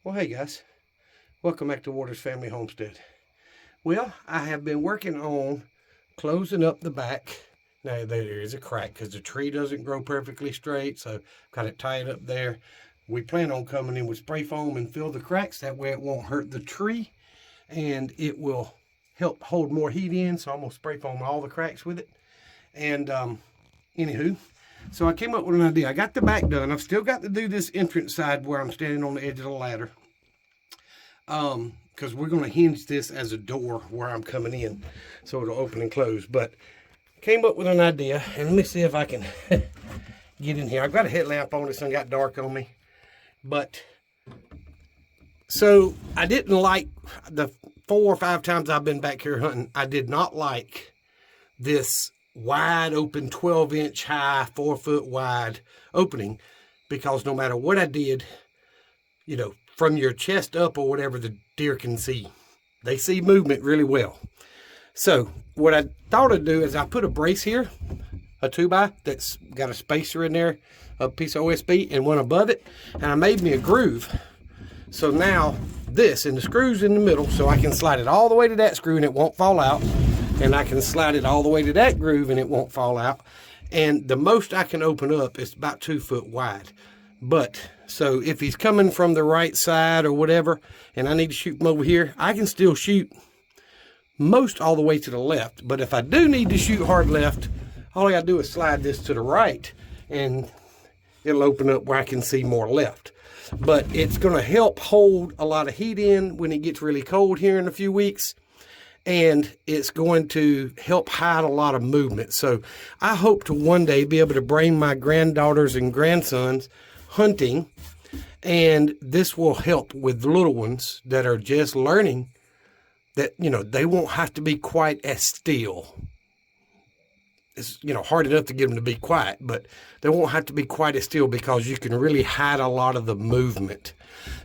Well, hey guys, welcome back to Waters Family Homestead. Well, I have been working on closing up the back. Now there is a crack because the tree doesn't grow perfectly straight, so got it tied up there. We plan on coming in with spray foam and fill the cracks. That way it won't hurt the tree and it will help hold more heat in. So I'm gonna spray foam all the cracks with it. And anywho, so I came up with an idea. I got the back done. I've still got to do this entrance side where I'm standing on the edge of the ladder. Because we're going to hinge this as a door where I'm coming in, so it'll open and close. But came up with an idea, and let me see if I can get in here. I've got a headlamp on, it's got dark on me. But so I didn't like the 4 or 5 times I've been back here hunting. I did not like this wide open 12-inch high, 4-foot wide opening, because no matter what I did, you know, from your chest up or whatever, the deer can see. They see movement really well. So what I thought I'd do is I put a brace here, a 2x that's got a spacer in there, a piece of OSB, and one above it, and I made me a groove. So now this, and the screw's in the middle, so I can slide it all the way to that screw and it won't fall out, and I can slide it all the way to that groove and it won't fall out. And the most I can open up is about 2 foot wide. But so if he's coming from the right side or whatever, and I need to shoot him over here, I can still shoot most all the way to the left. But if I do need to shoot hard left, all I gotta do is slide this to the right and it'll open up where I can see more left. But it's gonna help hold a lot of heat in when it gets really cold here in a few weeks. And it's going to help hide a lot of movement. So I hope to one day be able to bring my granddaughters and grandsons hunting, and this will help with little ones that are just learning that, you know, they won't have to be quite as still. It's, you know, hard enough to get them to be quiet, but they won't have to be quite as still because you can really hide a lot of the movement.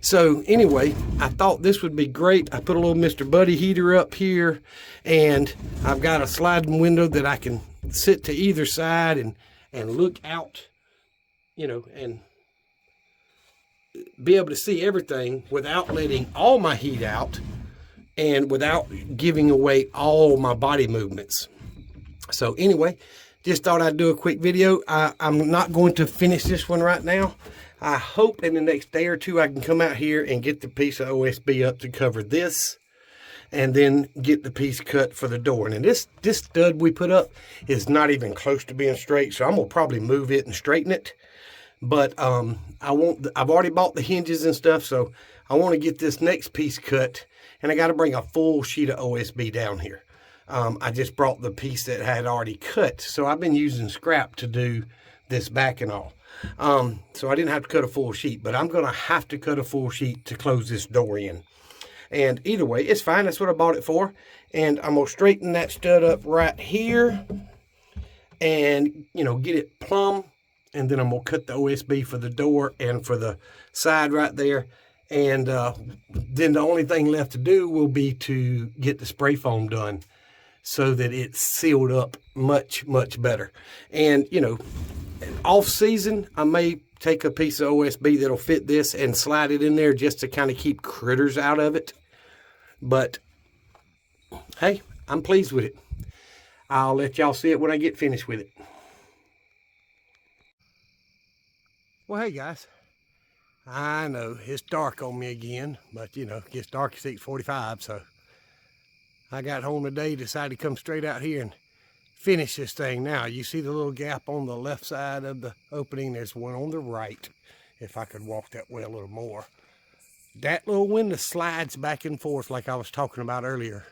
So anyway, I thought this would be great. I put a little Mr. Buddy heater up here, and I've got a sliding window that I can sit to either side and look out, you know, and be able to see everything without letting all my heat out and without giving away all my body movements. So anyway, just thought I'd do a quick video. I'm not going to finish this one right now. I hope in the next day or two I can come out here and get the piece of OSB up to cover this, and then get the piece cut for the door. And this stud we put up is not even close to being straight, so I'm gonna probably move it and straighten it. But I've already bought the hinges and stuff, so I want to get this next piece cut, and I got to bring a full sheet of OSB down here. I just brought the piece that had already cut, so I've been using scrap to do this back and all. So I didn't have to cut a full sheet, but I'm going to have to cut a full sheet to close this door in. And either way, it's fine. That's what I bought it for. And I'm going to straighten that stud up right here and, you know, get it plumb. And then I'm going to cut the OSB for the door and for the side right there. And then the only thing left to do will be to get the spray foam done so that it's sealed up much, much better. And, you know, off season, I may take a piece of OSB that'll fit this and slide it in there just to kind of keep critters out of it. But, hey, I'm pleased with it. I'll let y'all see it when I get finished with it. Well, hey guys, I know it's dark on me again, but you know, it gets dark at 6:45, so I got home today, decided to come straight out here and finish this thing. Now, you see the little gap on the left side of the opening, there's one on the right, if I could walk that way a little more. That little window slides back and forth like I was talking about earlier,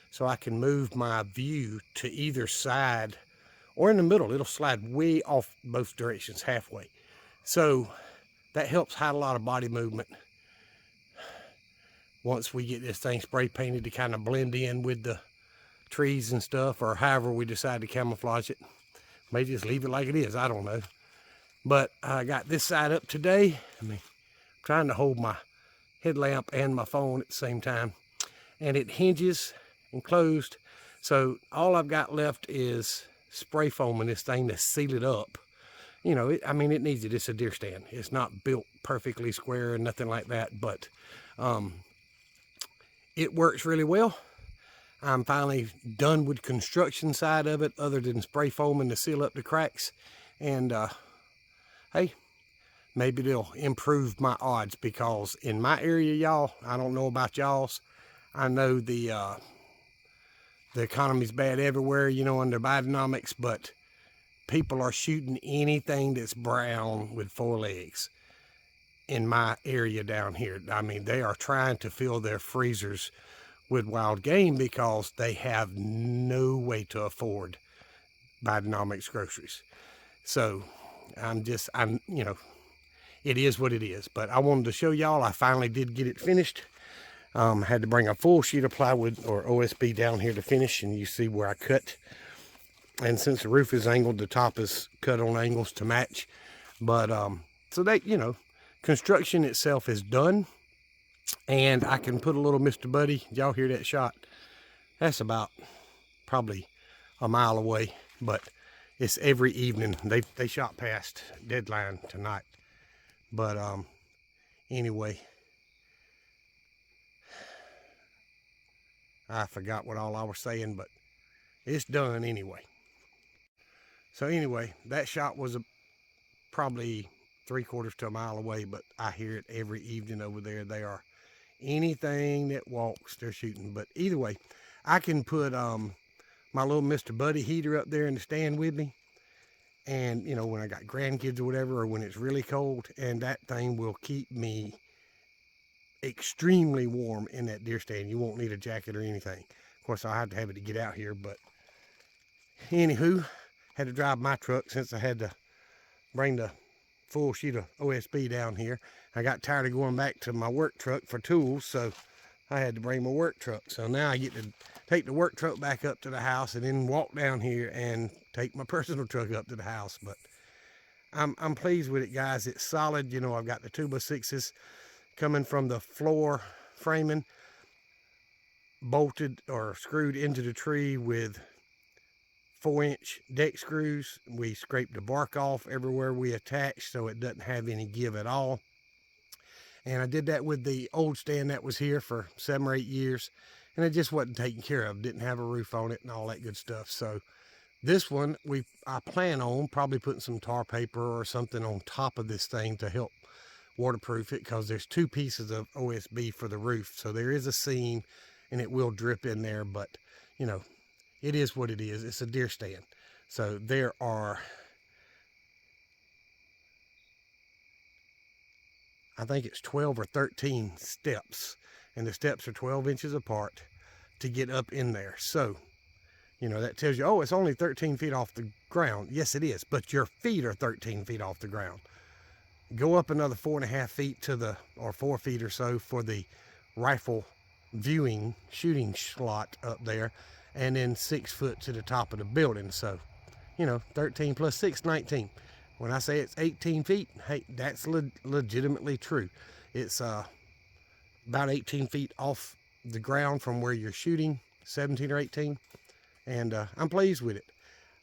so I can move my view to either side, or in the middle. It'll slide way off both directions, halfway. So that helps hide a lot of body movement once we get this thing spray painted to kind of blend in with the trees and stuff, or however we decide to camouflage it. May just leave it like it is, I don't know. But I got this side up today. I'm trying to hold my headlamp and my phone at the same time. And it hinges and closed. So all I've got left is spray foaming this thing to seal it up. you know, I mean, it needs it. It's a deer stand. It's not built perfectly square and nothing like that, but it works really well. I'm finally done with construction side of it, other than spray foaming to seal up the cracks. And hey, maybe they'll improve my odds, because in my area, y'all, I don't know about y'all's, I know the economy's bad everywhere, you know, under Bidenomics, but people are shooting anything that's brown with 4 legs in my area down here. I mean, they are trying to fill their freezers with wild game because they have no way to afford Bidenomics groceries. So I'm you know, it is what it is. But I wanted to show y'all I finally did get it finished. Had to bring a full sheet of plywood or OSB down here to finish, and you see where I cut. And since the roof is angled, the top is cut on angles to match. But so they, you know, construction itself is done, and I can put a little Mr. Buddy. Y'all hear that shot? That's about probably a mile away, but it's every evening. They shot past deadline tonight. But anyway, I forgot what all I was saying, but it's done anyway. So anyway, that shot was probably 3/4 to a mile away, but I hear it every evening over there. They are, anything that walks, they're shooting. But either way, I can put my little Mr. Buddy heater up there in the stand with me. And, you know, when I got grandkids or whatever, or when it's really cold, and that thing will keep me extremely warm in that deer stand. You won't need a jacket or anything. Of course, I'll have to have it to get out here, but anywho, had to drive my truck since I had to bring the full sheet of OSB down here. I got tired of going back to my work truck for tools, so I had to bring my work truck. So now I get to take the work truck back up to the house and then walk down here and take my personal truck up to the house. But I'm pleased with it, guys. It's solid. You know, I've got the 2x6s coming from the floor framing, bolted or screwed into the tree with 4-inch deck screws. We scraped the bark off everywhere we attached so it doesn't have any give at all. And I did that with the old stand that was here for 7 or 8 years, and it just wasn't taken care of. Didn't have a roof on it and all that good stuff. So this one, I plan on probably putting some tar paper or something on top of this thing to help waterproof it, because there's 2 pieces of OSB for the roof. So there is a seam and it will drip in there, but you know, it is what it is. It's a deer stand. So there are, I think it's 12 or 13 steps, and the steps are 12 inches apart to get up in there. So, you know, that tells you, oh, it's only 13 feet off the ground. Yes, it is, but your feet are 13 feet off the ground. Go up another 4.5 feet to the, or 4 feet or so for the rifle viewing shooting slot up there, and then 6 foot to the top of the building. So, you know, 13 plus 6, 19. When I say it's 18 feet, hey, that's legitimately true. It's about 18 feet off the ground from where you're shooting, 17 or 18. And I'm pleased with it.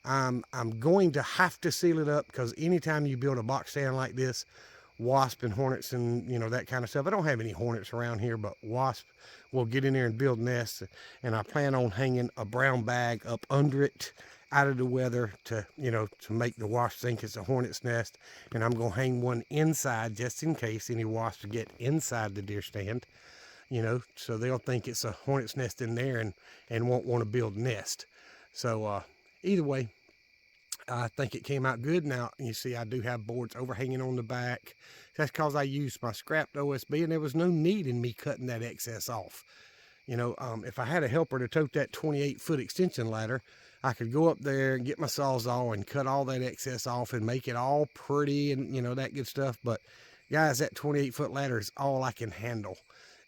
I'm going to have to seal it up, because anytime you build a box stand like this, wasp and hornets and, you know, that kind of stuff. I don't have any hornets around here, but wasp will get in there and build nests. And I plan on hanging a brown bag up under it, out of the weather, to, you know, to make the wasp think it's a hornet's nest. And I'm going to hang one inside just in case any wasps get inside the deer stand, you know, so they'll think it's a hornet's nest in there and won't want to build a nest. So either way, I think it came out good. Now, you see, I do have boards overhanging on the back. That's because I used my scrapped OSB, and there was no need in me cutting that excess off. You know, if I had a helper to tote that 28-foot extension ladder, I could go up there and get my Sawzall and cut all that excess off and make it all pretty and, you know, that good stuff. But guys, that 28-foot ladder is all I can handle.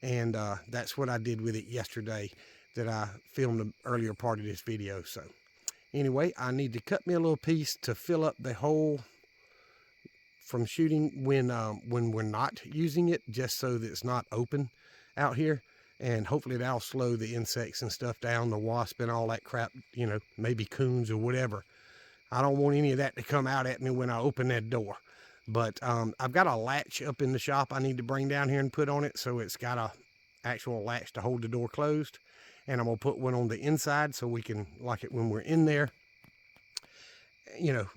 And that's what I did with it yesterday that I filmed the earlier part of this video. So anyway, I need to cut me a little piece to fill up the hole from shooting when we're not using it, just so that it's not open out here. And hopefully that'll slow the insects and stuff down, the wasp and all that crap, you know, maybe coons or whatever. I don't want any of that to come out at me when I open that door. But I've got a latch up in the shop I need to bring down here and put on it, so it's got a actual latch to hold the door closed. And I'm gonna put one on the inside so we can lock it when we're in there. You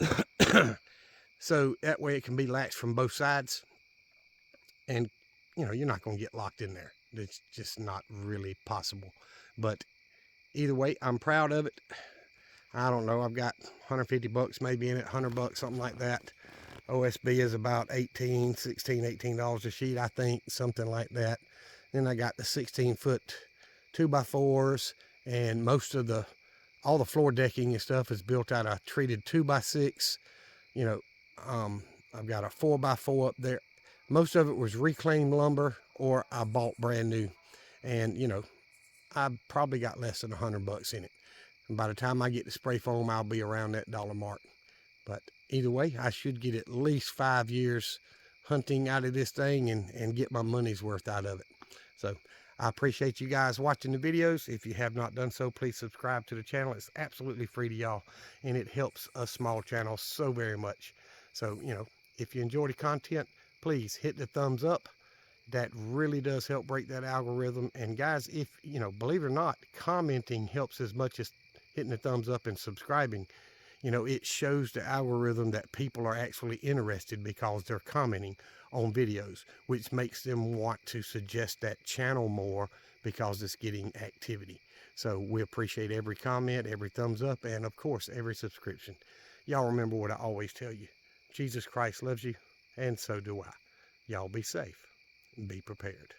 know, so that way it can be latched from both sides. And you know, you're not gonna get locked in there. It's just not really possible. But either way, I'm proud of it. I don't know, I've got 150 bucks maybe in it, 100 bucks, something like that. OSB is about $16, $18 a sheet, I think, something like that. Then I got the 16-foot 2x4s, and most of all the floor decking and stuff is built out of treated 2x6. You know, I've got a 4x4 up there. Most of it was reclaimed lumber, or I bought brand new. And, you know, I probably got less than 100 bucks in it. And by the time I get to spray foam, I'll be around that dollar mark. But either way, I should get at least 5 years hunting out of this thing and get my money's worth out of it. So I appreciate you guys watching the videos. If you have not done so, please subscribe to the channel. It's absolutely free to y'all, and it helps a small channel so very much. So, you know, if you enjoy the content, please hit the thumbs up. That really does help break that algorithm. And guys, if, you know, believe it or not, commenting helps as much as hitting the thumbs up and subscribing. You know, it shows the algorithm that people are actually interested because they're commenting on videos, which makes them want to suggest that channel more because it's getting activity. So we appreciate every comment, every thumbs up, and of course, every subscription. Y'all remember what I always tell you. Jesus Christ loves you, and so do I. Y'all be safe and be prepared.